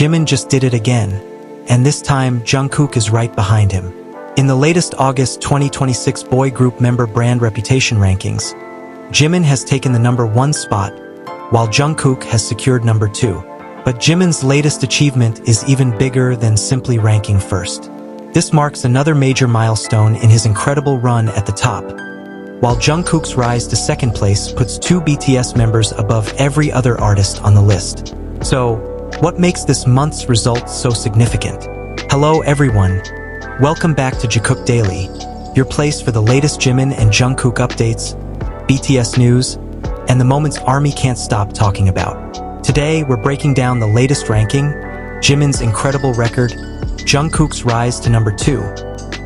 Jimin just did it again, and this time Jungkook is right behind him. In the latest August 2026 boy group member brand reputation rankings, Jimin has taken the number 1 spot, while Jungkook has secured number 2. But Jimin's latest achievement is even bigger than simply ranking first. This marks another major milestone in his incredible run at the top, while Jungkook's rise to second place puts 2 BTS members above every other artist on the list. So, what makes this month's results so significant? Hello everyone, welcome back to Jikook Daily, your place for the latest Jimin and Jungkook updates, BTS news, and the moments ARMY can't stop talking about. Today, we're breaking down the latest ranking, Jimin's incredible record, Jungkook's rise to number 2,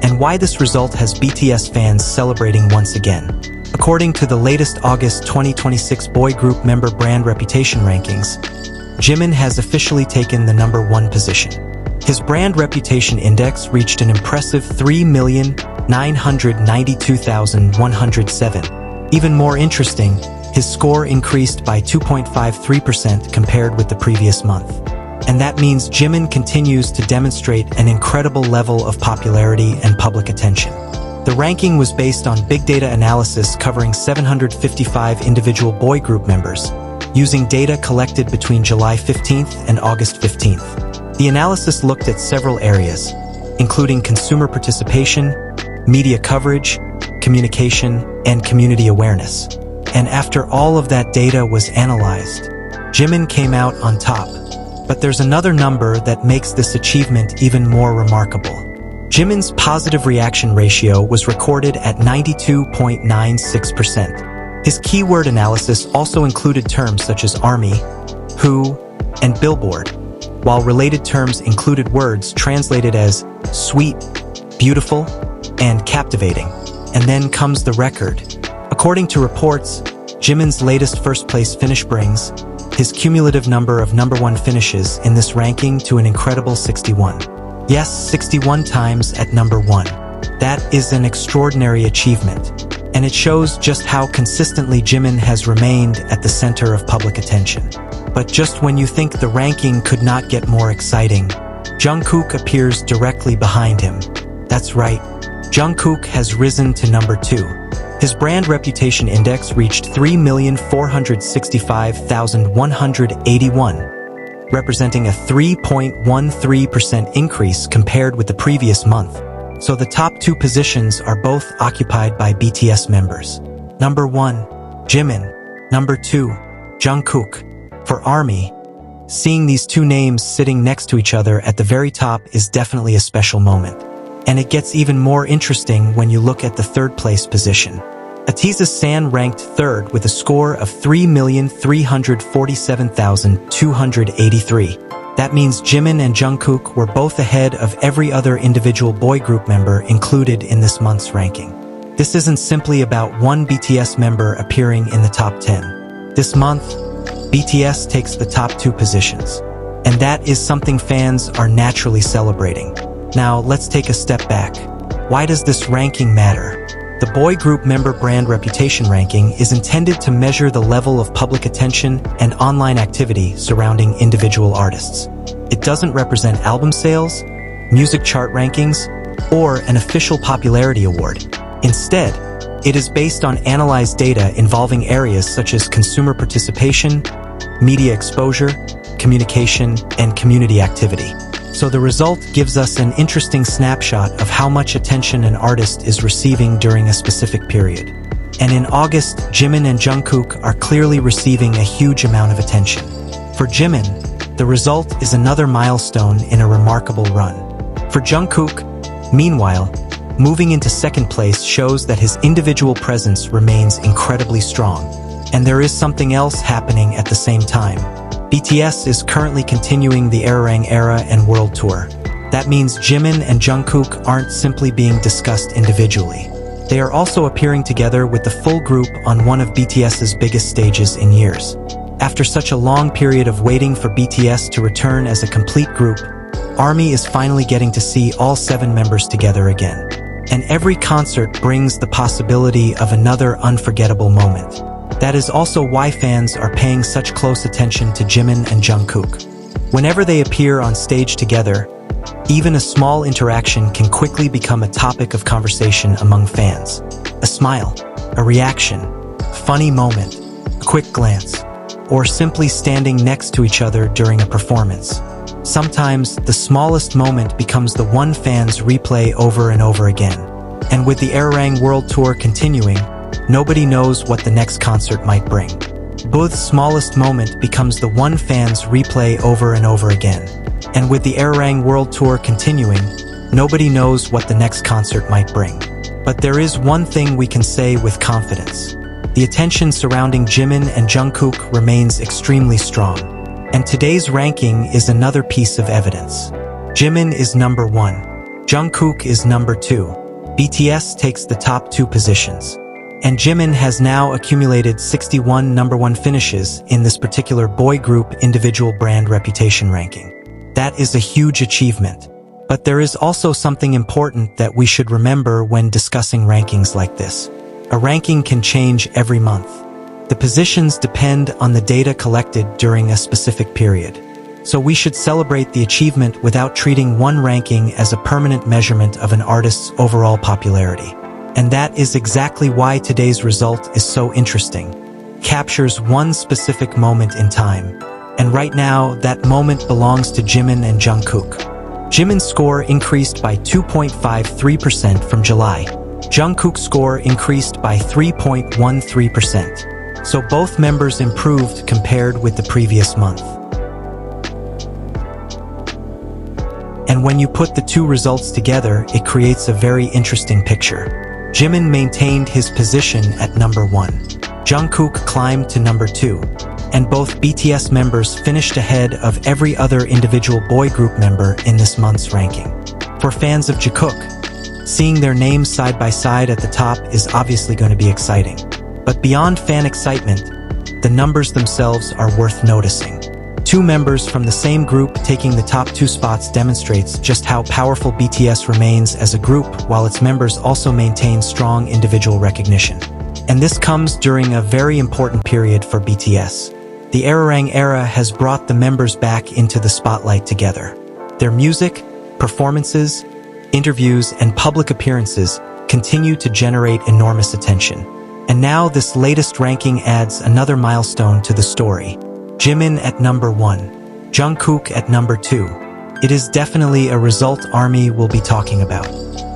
and why this result has BTS fans celebrating once again. According to the latest August 2026 boy group member brand reputation rankings, Jimin has officially taken the number 1 position. His brand reputation index reached an impressive 3,992,107. Even more interesting, his score increased by 2.53% compared with the previous month. And that means Jimin continues to demonstrate an incredible level of popularity and public attention. The ranking was based on big data analysis covering 755 individual boy group members, using data collected between July 15th and August 15th. The analysis looked at several areas, including consumer participation, media coverage, communication, and community awareness. And after all of that data was analyzed, Jimin came out on top. But there's another number that makes this achievement even more remarkable. Jimin's positive reaction ratio was recorded at 92.96%. His keyword analysis also included terms such as ARMY, WHO, and Billboard, while related terms included words translated as sweet, beautiful, and captivating. And then comes the record. According to reports, Jimin's latest first-place finish brings his cumulative number of number 1 finishes in this ranking to an incredible 61. Yes, 61 times at number 1. That is an extraordinary achievement, and it shows just how consistently Jimin has remained at the center of public attention. But just when you think the ranking could not get more exciting, Jungkook appears directly behind him. That's right, Jungkook has risen to number 2. His brand reputation index reached 3,465,181, representing a 3.13% increase compared with the previous month. So the top 2 positions are both occupied by BTS members. Number 1, Jimin. Number 2, Jungkook. For ARMY, seeing these 2 names sitting next to each other at the very top is definitely a special moment. And it gets even more interesting when you look at the 3rd place position. Atiza San ranked 3rd with a score of 3,347,283. That means Jimin and Jungkook were both ahead of every other individual boy group member included in this month's ranking. This isn't simply about one BTS member appearing in the top 10. This month, BTS takes the top 2 positions. And that is something fans are naturally celebrating. Now, let's take a step back. Why does this ranking matter? The boy group member brand reputation ranking is intended to measure the level of public attention and online activity surrounding individual artists. It doesn't represent album sales, music chart rankings, or an official popularity award. Instead, it is based on analyzed data involving areas such as consumer participation, media exposure, communication, and community activity. So the result gives us an interesting snapshot of how much attention an artist is receiving during a specific period. And in August, Jimin and Jungkook are clearly receiving a huge amount of attention. For Jimin, the result is another milestone in a remarkable run. For Jungkook, meanwhile, moving into 2nd place shows that his individual presence remains incredibly strong. And there is something else happening at the same time. BTS is currently continuing the Arirang Era and World Tour. That means Jimin and Jungkook aren't simply being discussed individually. They are also appearing together with the full group on one of BTS's biggest stages in years. After such a long period of waiting for BTS to return as a complete group, ARMY is finally getting to see all 7 members together again. And every concert brings the possibility of another unforgettable moment. That is also why fans are paying such close attention to Jimin and Jungkook. Whenever they appear on stage together, even a small interaction can quickly become a topic of conversation among fans. A smile, a reaction, a funny moment, a quick glance, or simply standing next to each other during a performance. Sometimes, the smallest moment becomes the one fans replay over and over again. And with the Arirang World Tour continuing, nobody knows what the next concert might bring. Both's smallest moment becomes the one fans replay over and over again. And with the Arirang World Tour continuing, nobody knows what the next concert might bring. But there is one thing we can say with confidence. The attention surrounding Jimin and Jungkook remains extremely strong. And today's ranking is another piece of evidence. Jimin is number 1. Jungkook is number 2. BTS takes the top 2 positions. And Jimin has now accumulated 61 number 1 finishes in this particular boy group individual brand reputation ranking. That is a huge achievement. But there is also something important that we should remember when discussing rankings like this. A ranking can change every month. The positions depend on the data collected during a specific period. So we should celebrate the achievement without treating one ranking as a permanent measurement of an artist's overall popularity. And that is exactly why today's result is so interesting. Captures one specific moment in time. And right now, that moment belongs to Jimin and Jungkook. Jimin's score increased by 2.53% from July. Jungkook's score increased by 3.13%. So both members improved compared with the previous month. And when you put the two results together, it creates a very interesting picture. Jimin maintained his position at number 1. Jungkook climbed to number 2. And both BTS members finished ahead of every other individual boy group member in this month's ranking. For fans of Jikook, seeing their names side by side at the top is obviously going to be exciting. But beyond fan excitement, the numbers themselves are worth noticing. 2 members from the same group taking the top 2 spots demonstrates just how powerful BTS remains as a group while its members also maintain strong individual recognition. And this comes during a very important period for BTS. The Arirang era has brought the members back into the spotlight together. Their music, performances, interviews, and public appearances continue to generate enormous attention. And now this latest ranking adds another milestone to the story. Jimin at number 1, Jungkook at number 2. It is definitely a result ARMY will be talking about.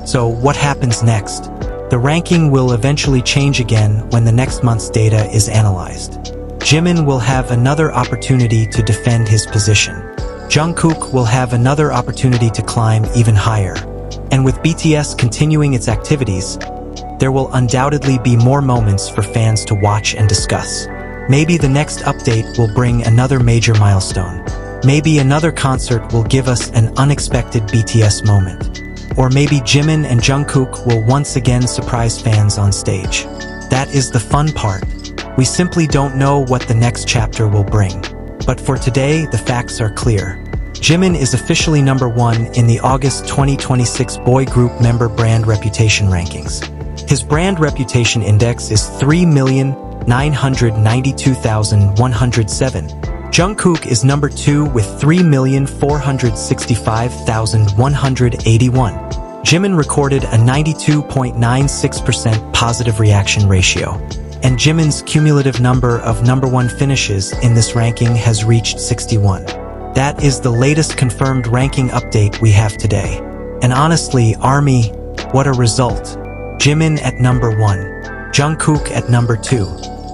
So what happens next? The ranking will eventually change again when the next month's data is analyzed. Jimin will have another opportunity to defend his position. Jungkook will have another opportunity to climb even higher. And with BTS continuing its activities, there will undoubtedly be more moments for fans to watch and discuss. Maybe the next update will bring another major milestone. Maybe another concert will give us an unexpected BTS moment. Or maybe Jimin and Jungkook will once again surprise fans on stage. That is the fun part. We simply don't know what the next chapter will bring. But for today, the facts are clear. Jimin is officially number 1 in the August 2026 boy group member brand reputation rankings. His brand reputation index is 3,992,107. Jungkook is number 2 with 3,465,181. Jimin recorded a 92.96% positive reaction ratio. And Jimin's cumulative number of number 1 finishes in this ranking has reached 61. That is the latest confirmed ranking update we have today. And honestly, ARMY, what a result. Jimin at number 1, Jungkook at number 2.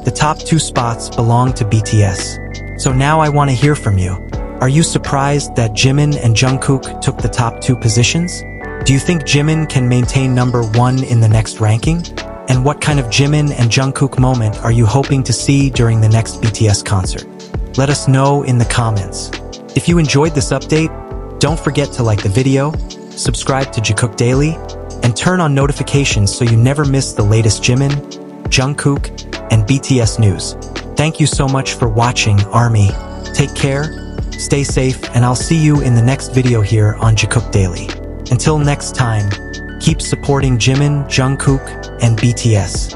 The top 2 spots belong to BTS. So now I want to hear from you. Are you surprised that Jimin and Jungkook took the top 2 positions? Do you think Jimin can maintain number 1 in the next ranking? And what kind of Jimin and Jungkook moment are you hoping to see during the next BTS concert? Let us know in the comments. If you enjoyed this update, don't forget to like the video, subscribe to Jikook Daily, and turn on notifications so you never miss the latest Jimin, Jungkook, and BTS news. Thank you so much for watching, ARMY. Take care, stay safe, and I'll see you in the next video here on Jikook Daily. Until next time, keep supporting Jimin, Jungkook, and BTS.